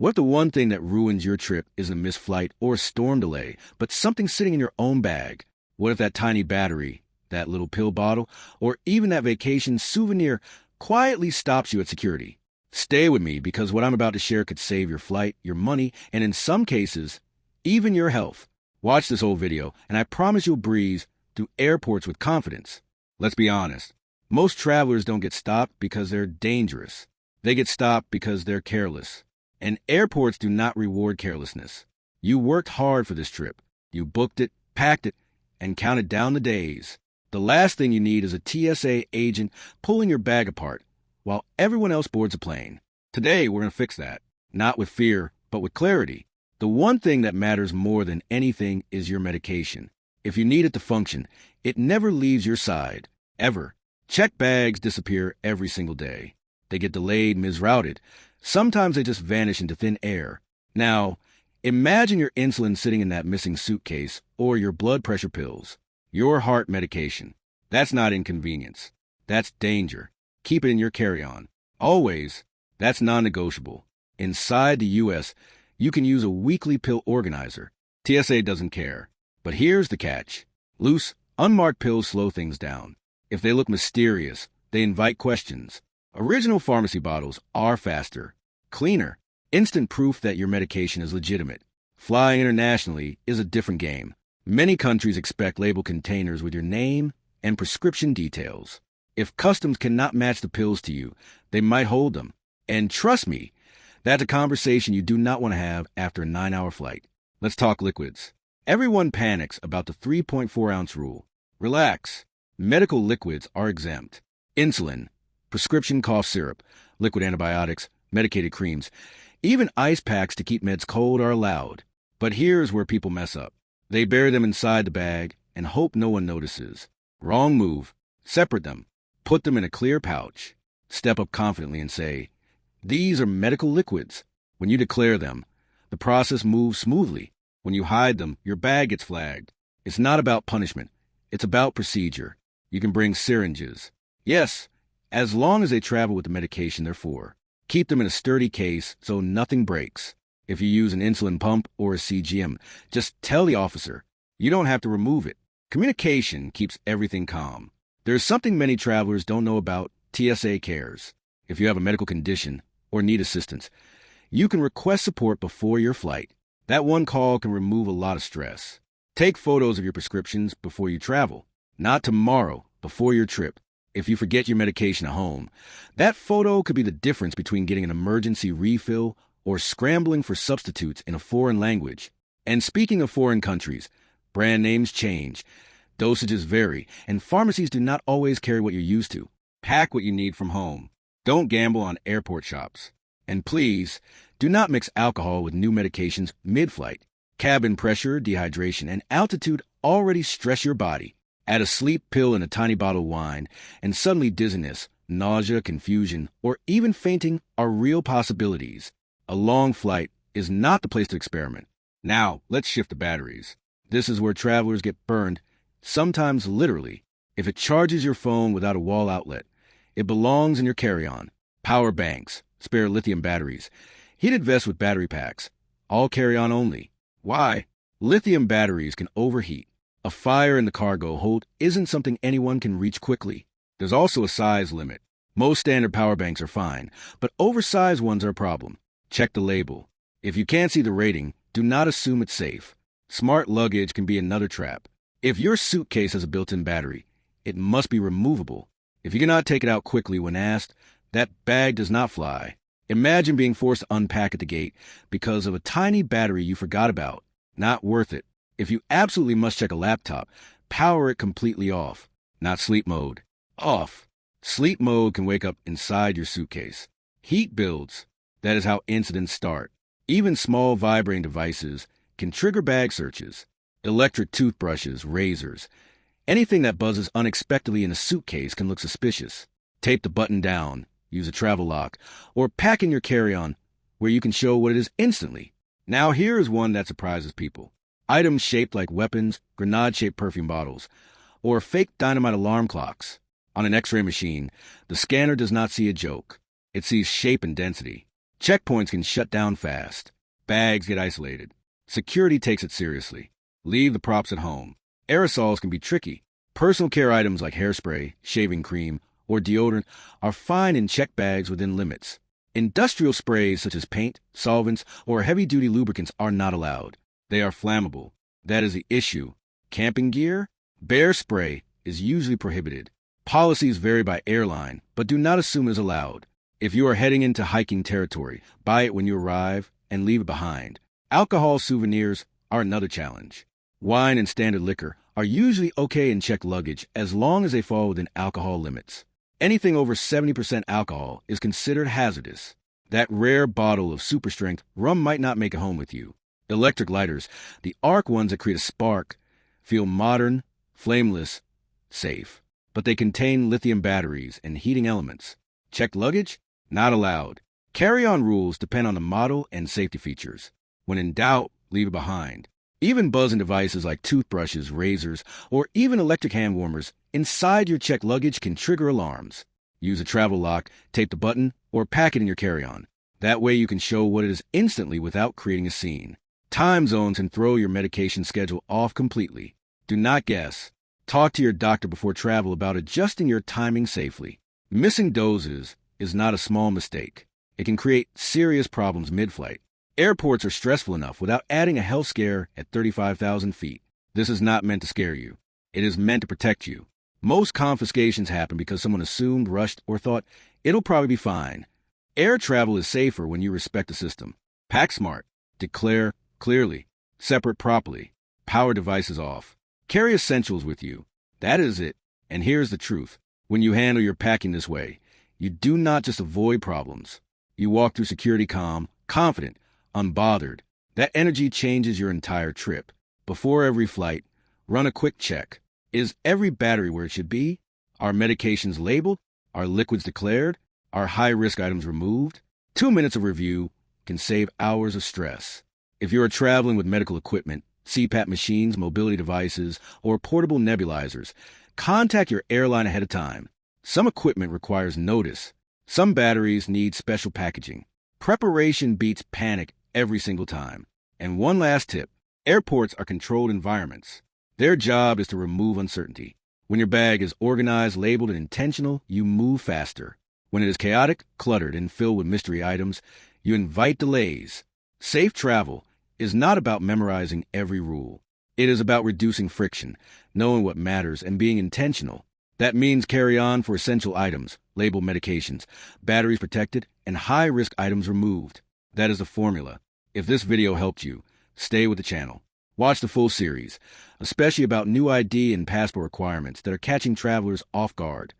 What if the one thing that ruins your trip isn't a missed flight or a storm delay, but something sitting in your own bag? What if that tiny battery, that little pill bottle, or even that vacation souvenir quietly stops you at security? Stay with me because what I'm about to share could save your flight, your money, and in some cases, even your health. Watch this whole video, and I promise you'll breeze through airports with confidence. Let's be honest. Most travelers don't get stopped because they're dangerous. They get stopped because they're careless. And airports do not reward carelessness. You worked hard for this trip. You booked it, packed it, and counted down the days. The last thing you need is a TSA agent pulling your bag apart while everyone else boards a plane. Today, we're going to fix that. Not with fear, but with clarity. The one thing that matters more than anything is your medication. If you need it to function, it never leaves your side. Ever. Checked bags disappear every single day. They get delayed, misrouted. Sometimes they just vanish into thin air. Now, imagine your insulin sitting in that missing suitcase or your blood pressure pills, your heart medication. That's not inconvenience. That's danger. Keep it in your carry-on. Always. That's non-negotiable. Inside the U.S., you can use a weekly pill organizer. TSA doesn't care. But here's the catch. Loose, unmarked pills slow things down. If they look mysterious, they invite questions. Original pharmacy bottles are faster, cleaner, instant proof that your medication is legitimate. Flying internationally is a different game. Many countries expect label containers with your name and prescription details. If customs cannot match the pills to you, they might hold them. And trust me, that's a conversation you do not want to have after a 9-hour flight. Let's talk liquids. Everyone panics about the 3.4-ounce rule. Relax. Medical liquids are exempt. Insulin, prescription cough syrup, liquid antibiotics, medicated creams, even ice packs to keep meds cold are allowed. But here's where people mess up. They bury them inside the bag and hope no one notices. Wrong move. Separate them. Put them in a clear pouch. Step up confidently and say, "These are medical liquids." When you declare them, the process moves smoothly. When you hide them, your bag gets flagged. It's not about punishment. It's about procedure. You can bring syringes. Yes, as long as they travel with the medication they're for. Keep them in a sturdy case so nothing breaks. If you use an insulin pump or a CGM, just tell the officer. You don't have to remove it. Communication keeps everything calm. There's something many travelers don't know about TSA Cares. If you have a medical condition or need assistance, you can request support before your flight. That one call can remove a lot of stress. Take photos of your prescriptions before you travel. Not tomorrow, before your trip. If you forget your medication at home, that photo could be the difference between getting an emergency refill or scrambling for substitutes in a foreign language. And speaking of foreign countries, brand names change, dosages vary, and pharmacies do not always carry what you're used to. Pack what you need from home. Don't gamble on airport shops. And please, do not mix alcohol with new medications mid-flight. Cabin pressure, dehydration, and altitude already stress your body. Add a sleep pill in a tiny bottle of wine, and suddenly dizziness, nausea, confusion, or even fainting are real possibilities. A long flight is not the place to experiment. Now, let's shift the batteries. This is where travelers get burned, sometimes literally. If it charges your phone without a wall outlet, it belongs in your carry-on. Power banks, spare lithium batteries, heated vests with battery packs, all carry-on only. Why? Lithium batteries can overheat. A fire in the cargo hold isn't something anyone can reach quickly. There's also a size limit. Most standard power banks are fine, but oversized ones are a problem. Check the label. If you can't see the rating, do not assume it's safe. Smart luggage can be another trap. If your suitcase has a built-in battery, it must be removable. If you cannot take it out quickly when asked, that bag does not fly. Imagine being forced to unpack at the gate because of a tiny battery you forgot about. Not worth it. If you absolutely must check a laptop, power it completely off. Not sleep mode. Off. Sleep mode can wake up inside your suitcase. Heat builds. That is how incidents start. Even small vibrating devices can trigger bag searches. Electric toothbrushes, razors. Anything that buzzes unexpectedly in a suitcase can look suspicious. Tape the button down, use a travel lock, or pack in your carry-on where you can show what it is instantly. Now here is one that surprises people. Items shaped like weapons, grenade-shaped perfume bottles, or fake dynamite alarm clocks. On an X-ray machine, the scanner does not see a joke. It sees shape and density. Checkpoints can shut down fast. Bags get isolated. Security takes it seriously. Leave the props at home. Aerosols can be tricky. Personal care items like hairspray, shaving cream, or deodorant are fine in checked bags within limits. Industrial sprays such as paint, solvents, or heavy-duty lubricants are not allowed. They are flammable. That is the issue. Camping gear? Bear spray is usually prohibited. Policies vary by airline, but do not assume it is allowed. If you are heading into hiking territory, buy it when you arrive and leave it behind. Alcohol souvenirs are another challenge. Wine and standard liquor are usually okay in checked luggage as long as they fall within alcohol limits. Anything over 70% alcohol is considered hazardous. That rare bottle of super strength rum might not make it home with you. Electric lighters, the arc ones that create a spark, feel modern, flameless, safe. But they contain lithium batteries and heating elements. Checked luggage? Not allowed. Carry-on rules depend on the model and safety features. When in doubt, leave it behind. Even buzzing devices like toothbrushes, razors, or even electric hand warmers inside your checked luggage can trigger alarms. Use a travel lock, tape the button, or pack it in your carry-on. That way you can show what it is instantly without creating a scene. Time zones can throw your medication schedule off completely. Do not guess. Talk to your doctor before travel about adjusting your timing safely. Missing doses is not a small mistake. It can create serious problems mid-flight. Airports are stressful enough without adding a health scare at 35,000 feet. This is not meant to scare you. It is meant to protect you. Most confiscations happen because someone assumed, rushed, or thought it'll probably be fine. Air travel is safer when you respect the system. Pack smart. Declare clearly. Separate properly. Power devices off. Carry essentials with you. That is it. And here's the truth. When you handle your packing this way, you do not just avoid problems. You walk through security calm, confident, unbothered. That energy changes your entire trip. Before every flight, run a quick check. Is every battery where it should be? Are medications labeled? Are liquids declared? Are high-risk items removed? 2 minutes of review can save hours of stress. If you are traveling with medical equipment, CPAP machines, mobility devices, or portable nebulizers, contact your airline ahead of time. Some equipment requires notice. Some batteries need special packaging. Preparation beats panic every single time. And one last tip. Airports are controlled environments. Their job is to remove uncertainty. When your bag is organized, labeled, and intentional, you move faster. When it is chaotic, cluttered, and filled with mystery items, you invite delays. Safe travel is not about memorizing every rule. It is about reducing friction, knowing what matters, and being intentional. That means carry on for essential items, labeled medications, batteries protected, and high-risk items removed. That is the formula. If this video helped you, stay with the channel. Watch the full series, especially about new ID and passport requirements that are catching travelers off guard.